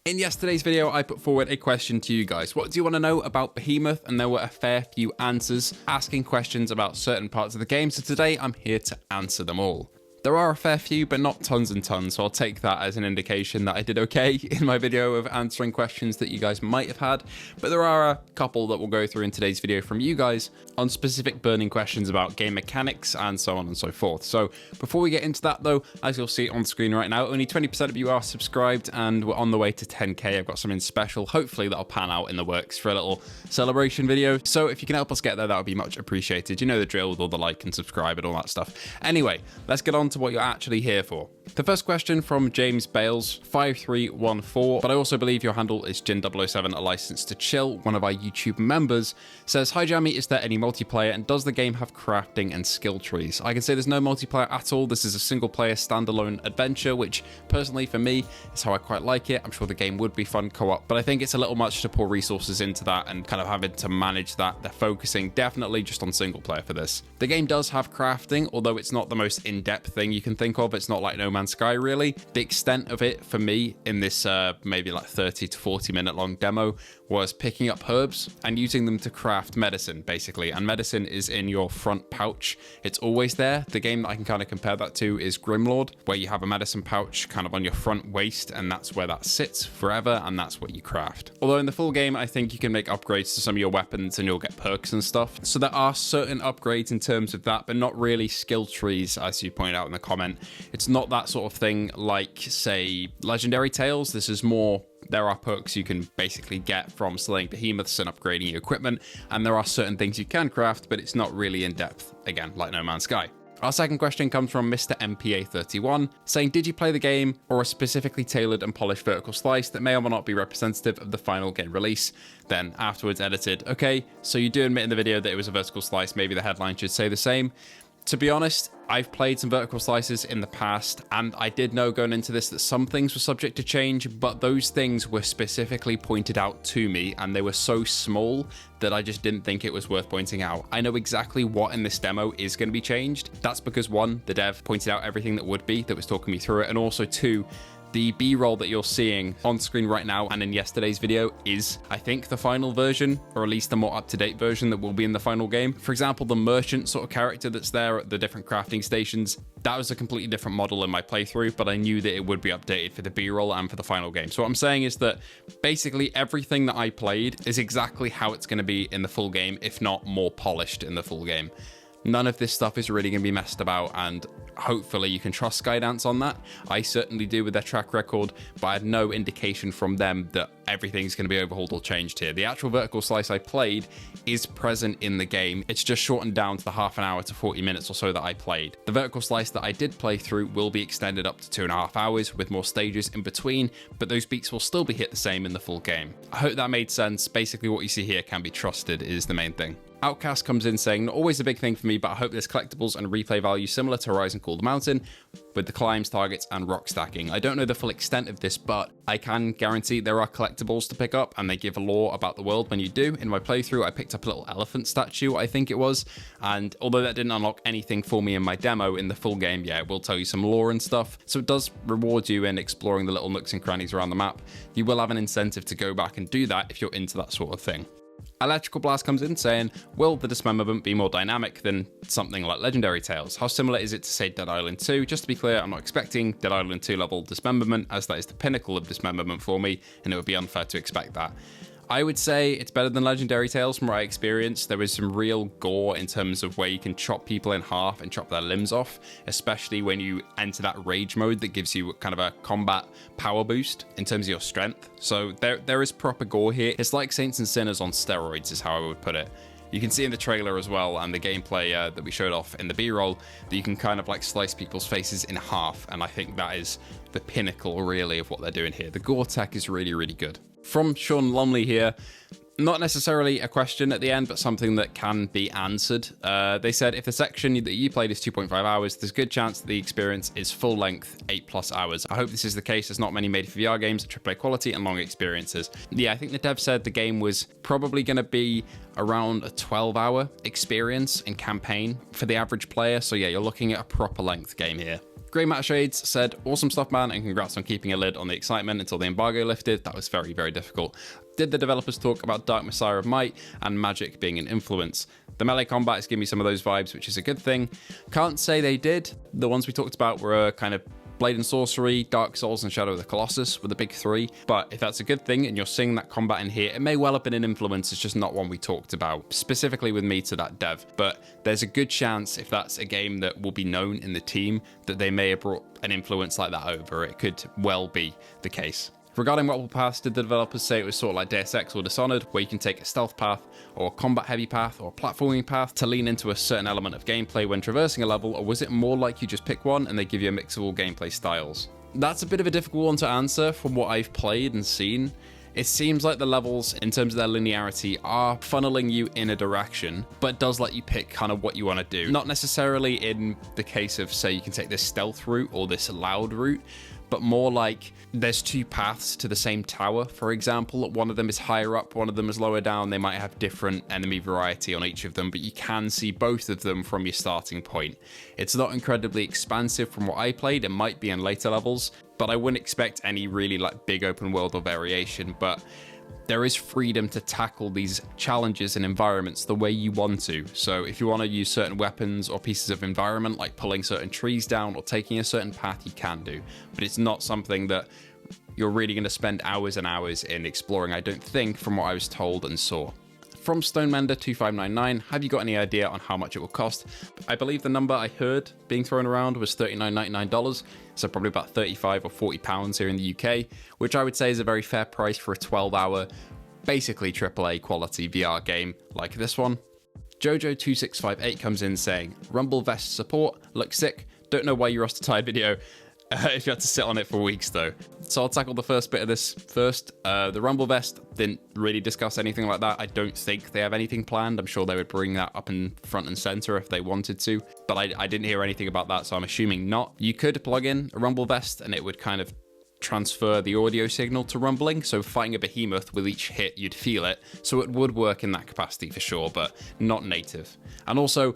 In yesterday's video, I put forward a question to you guys. What do you want to know about Behemoth? And there were a fair few answers asking questions about certain parts of the game. So today I'm here to answer them all. There are a fair few, but not tons and tons, so I'll take that as an indication that I did okay in my video of answering questions that you guys might have had, but there are a couple that we'll go through in today's video from you guys on specific burning questions about game mechanics and so on and so forth. So before we get into that though, as you'll see on the screen right now, only 20% of you are subscribed and we're on the way to 10k. I've got something special, hopefully that'll pan out in the works for a little celebration video. So if you can help us get there, that would be much appreciated. You know the drill with all the like and subscribe and all that stuff. Anyway, let's get on to what you're actually here for. The first question from James Bales 5314, but I also believe your handle is Jin007, a license to chill, one of our YouTube members, says, "Hi Jammy, is there any multiplayer and does the game have crafting and skill trees?" I can say there's no multiplayer at all. This is a single player standalone adventure, which personally for me is how I quite like it. I'm sure the game would be fun co-op, but I think it's a little much to pour resources into that and kind of having to manage that. They're focusing definitely just on single player for this. The game does have crafting, although it's not the most in-depth thing you can think of. It's not like No Man's Sky really. The extent of it for me in this maybe like 30 to 40 minute long demo was picking up herbs and using them to craft medicine basically, and medicine is in your front pouch. It's always there. The game that I can kind of compare that to is Grimlord, where you have a medicine pouch kind of on your front waist and that's where that sits forever and that's what you craft. Although in the full game I think you can make upgrades to some of your weapons and you'll get perks and stuff, so there are certain upgrades in terms of that, but not really skill trees as you pointed out in the comment. It's not that sort of thing like say Legendary Tales. This is more, there are perks you can basically get from slaying behemoths and upgrading your equipment, and there are certain things you can craft, but it's not really in depth, again, like No Man's Sky. Our second question comes from Mr. MPA31, saying, "Did you play the game or a specifically tailored and polished vertical slice that may or may not be representative of the final game release, then afterwards edited?" Okay, so you do admit in the video that it was a vertical slice. Maybe the headline should say the same. To be honest, I've played some vertical slices in the past, and I did know going into this that some things were subject to change, but those things were specifically pointed out to me, and they were so small that I just didn't think it was worth pointing out. I know exactly what in this demo is going to be changed. That's because one, the dev pointed out everything that would be, that was talking me through it, and also two, the B-roll that you're seeing on screen right now and in yesterday's video is, I think, the final version, or at least the more up-to-date version that will be in the final game. For example, the merchant sort of character that's there at the different crafting stations, that was a completely different model in my playthrough, but I knew that it would be updated for the B-roll and for the final game. So what I'm saying is that basically everything that I played is exactly how it's going to be in the full game, if not more polished in the full game. None of this stuff is really going to be messed about, and hopefully you can trust Skydance on that. I certainly do with their track record, but I had no indication from them that everything's going to be overhauled or changed here. The actual vertical slice I played is present in the game. It's just shortened down to the half an hour to 40 minutes or so that I played. The vertical slice that I did play through will be extended up to 2.5 hours with more stages in between, but those beats will still be hit the same in the full game. I hope that made sense. Basically what you see here can be trusted is the main thing. Outcast comes in saying, "Not always a big thing for me, but I hope there's collectibles and replay value similar to Horizon Call the Mountain with the climbs, targets, and rock stacking. I don't know the full extent of this, but I can guarantee there are collectibles to pick up, and they give a lore about the world when you do. In my playthrough, I picked up a little elephant statue, I think it was, and although that didn't unlock anything for me in my demo, in the full game, yeah, it will tell you some lore and stuff, so it does reward you in exploring the little nooks and crannies around the map. You will have an incentive to go back and do that if you're into that sort of thing." Electrical Blast comes in saying, "Will the Dismemberment be more dynamic than something like Legendary Tales? How similar is it to, say, Dead Island 2? Just to be clear, I'm not expecting Dead Island 2 level Dismemberment, as that is the pinnacle of Dismemberment for me, and it would be unfair to expect that." I would say it's better than Legendary Tales from what I experienced. There is some real gore in terms of where you can chop people in half and chop their limbs off, especially when you enter that rage mode that gives you kind of a combat power boost in terms of your strength. So there is proper gore here. It's like Saints and Sinners on steroids is how I would put it. You can see in the trailer as well and the gameplay that we showed off in the B-roll that you can kind of like slice people's faces in half, and I think that is the pinnacle really of what they're doing here. The gore tech is really, really good. From Sean Lumley here, not necessarily a question at the end, but something that can be answered. They said, "If the section that you played is 2.5 hours, there's a good chance that the experience is full length, 8+ hours. I hope this is the case. There's not many made for VR games at AAA quality and long experiences." Yeah, I think the dev said the game was probably going to be around a 12-hour experience in campaign for the average player. So yeah, you're looking at a proper length game here. Grey Matter Shades said, awesome stuff, man, and congrats on keeping a lid on the excitement until the embargo lifted. That was very, very difficult. Did the developers talk about Dark Messiah of Might and magic being an influence? The melee combat is giving me some of those vibes, which is a good thing. Can't say they did. The ones we talked about were kind of Blade and Sorcery, Dark Souls, and Shadow of the Colossus were the big three. But if that's a good thing and you're seeing that combat in here, it may well have been an influence. It's just not one we talked about, specifically with me to that dev. But there's a good chance, if that's a game that will be known in the team, that they may have brought an influence like that over. It could well be the case. Regarding multiple paths, did the developers say it was sort of like Deus Ex or Dishonored, where you can take a stealth path, or a combat-heavy path, or a platforming path to lean into a certain element of gameplay when traversing a level, or was it more like you just pick one and they give you a mix of all gameplay styles? That's a bit of a difficult one to answer from what I've played and seen. It seems like the levels, in terms of their linearity, are funneling you in a direction, but does let you pick kind of what you want to do. Not necessarily in the case of, say, you can take this stealth route or this loud route, but more like there's two paths to the same tower, for example. One of them is higher up, one of them is lower down. They might have different enemy variety on each of them, but you can see both of them from your starting point. It's not incredibly expansive from what I played. It might be in later levels, but I wouldn't expect any really like big open world or variation. But there is freedom to tackle these challenges and environments the way you want to. So if you want to use certain weapons or pieces of environment, like pulling certain trees down or taking a certain path, you can do. But it's not something that you're really going to spend hours and hours in exploring, I don't think, from what I was told and saw. From Stonemender2599, have you got any idea on how much it will cost? I believe the number I heard being thrown around was $39.99, so probably about 35 or 40 pounds here in the UK, which I would say is a very fair price for a 12-hour, basically AAA quality VR game like this one. Jojo2658 comes in saying, Rumble Vest support, looks sick, don't know why you rushed a tired video. If you had to sit on it for weeks though. So I'll tackle the first bit of this first. The Rumble Vest didn't really discuss anything like that. I don't think they have anything planned. I'm sure they would bring that up in front and center if they wanted to, but I didn't hear anything about that, so I'm assuming not. You could plug in a Rumble Vest and it would kind of transfer the audio signal to rumbling, so fighting a behemoth with each hit you'd feel it, so it would work in that capacity for sure, but not native. And also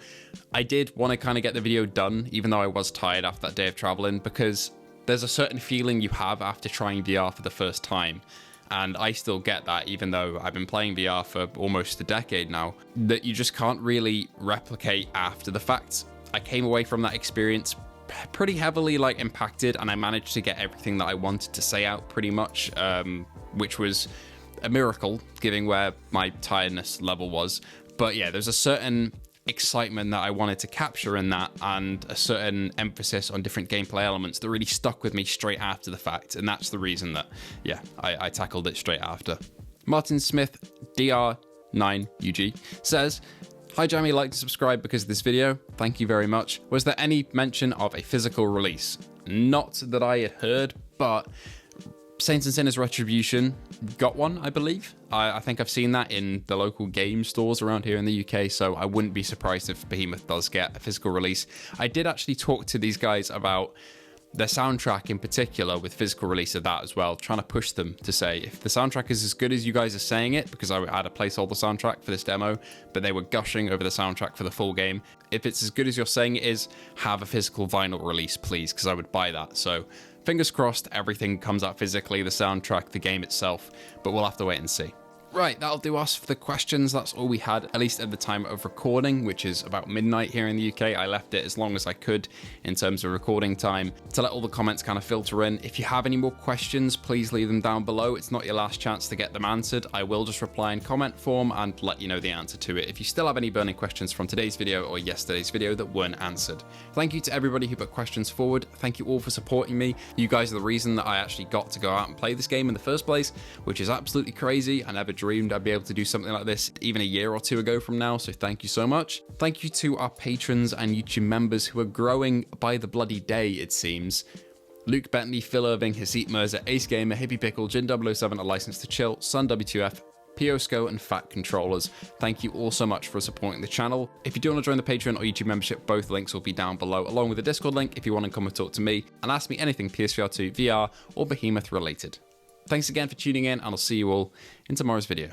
I did want to kind of get the video done even though I was tired after that day of traveling, because there's a certain feeling you have after trying VR for the first time, and I still get that even though I've been playing VR for almost a decade now, that you just can't really replicate after the fact. I came away from that experience pretty heavily like impacted, and I managed to get everything that I wanted to say out pretty much, which was a miracle given where my tiredness level was. But yeah, there's a certain excitement that I wanted to capture in that, and a certain emphasis on different gameplay elements that really stuck with me straight after the fact, and that's the reason that, yeah, I tackled it straight after. Martin Smith DR9UG says, hi Jamie, like and subscribe because of this video. Thank you very much. Was there any mention of a physical release? Not that I had heard, but Saints and Sinners Retribution got one, I believe. I think I've seen that in the local game stores around here in the UK, so I wouldn't be surprised if Behemoth does get a physical release. I did actually talk to these guys about their soundtrack in particular with physical release of that as well, trying to push them to say, if the soundtrack is as good as you guys are saying it, because I had a placeholder soundtrack for this demo, but they were gushing over the soundtrack for the full game. If it's as good as you're saying it is, have a physical vinyl release, please, because I would buy that. So fingers crossed everything comes out physically, the soundtrack, the game itself, but we'll have to wait and see. Right, that'll do us for the questions. That's all we had, at least at the time of recording, which is about midnight here in the UK. I left it as long as I could in terms of recording time to let all the comments kind of filter in. If you have any more questions, please leave them down below. It's not your last chance to get them answered. I will just reply in comment form and let you know the answer to it if you still have any burning questions from today's video or yesterday's video that weren't answered. Thank you to everybody who put questions forward. Thank you all for supporting me. You guys are the reason that I actually got to go out and play this game in the first place, which is absolutely crazy. I never dreamed I'd be able to do something like this even a year or two ago from now, so thank you so much. Thank you to our patrons and YouTube members who are growing by the bloody day, it seems. Luke Bentley, Phil Irving, Haseet Mirza, Ace Gamer, Hippie Pickle, Jin007, A License to Chill, Sun W2F, Piosco and Fat Controllers. Thank you all so much for supporting the channel. If you do want to join the Patreon or YouTube membership, both links will be down below, along with the Discord link if you want to come and talk to me and ask me anything PSVR2, VR or Behemoth related. Thanks again for tuning in, and I'll see you all in tomorrow's video.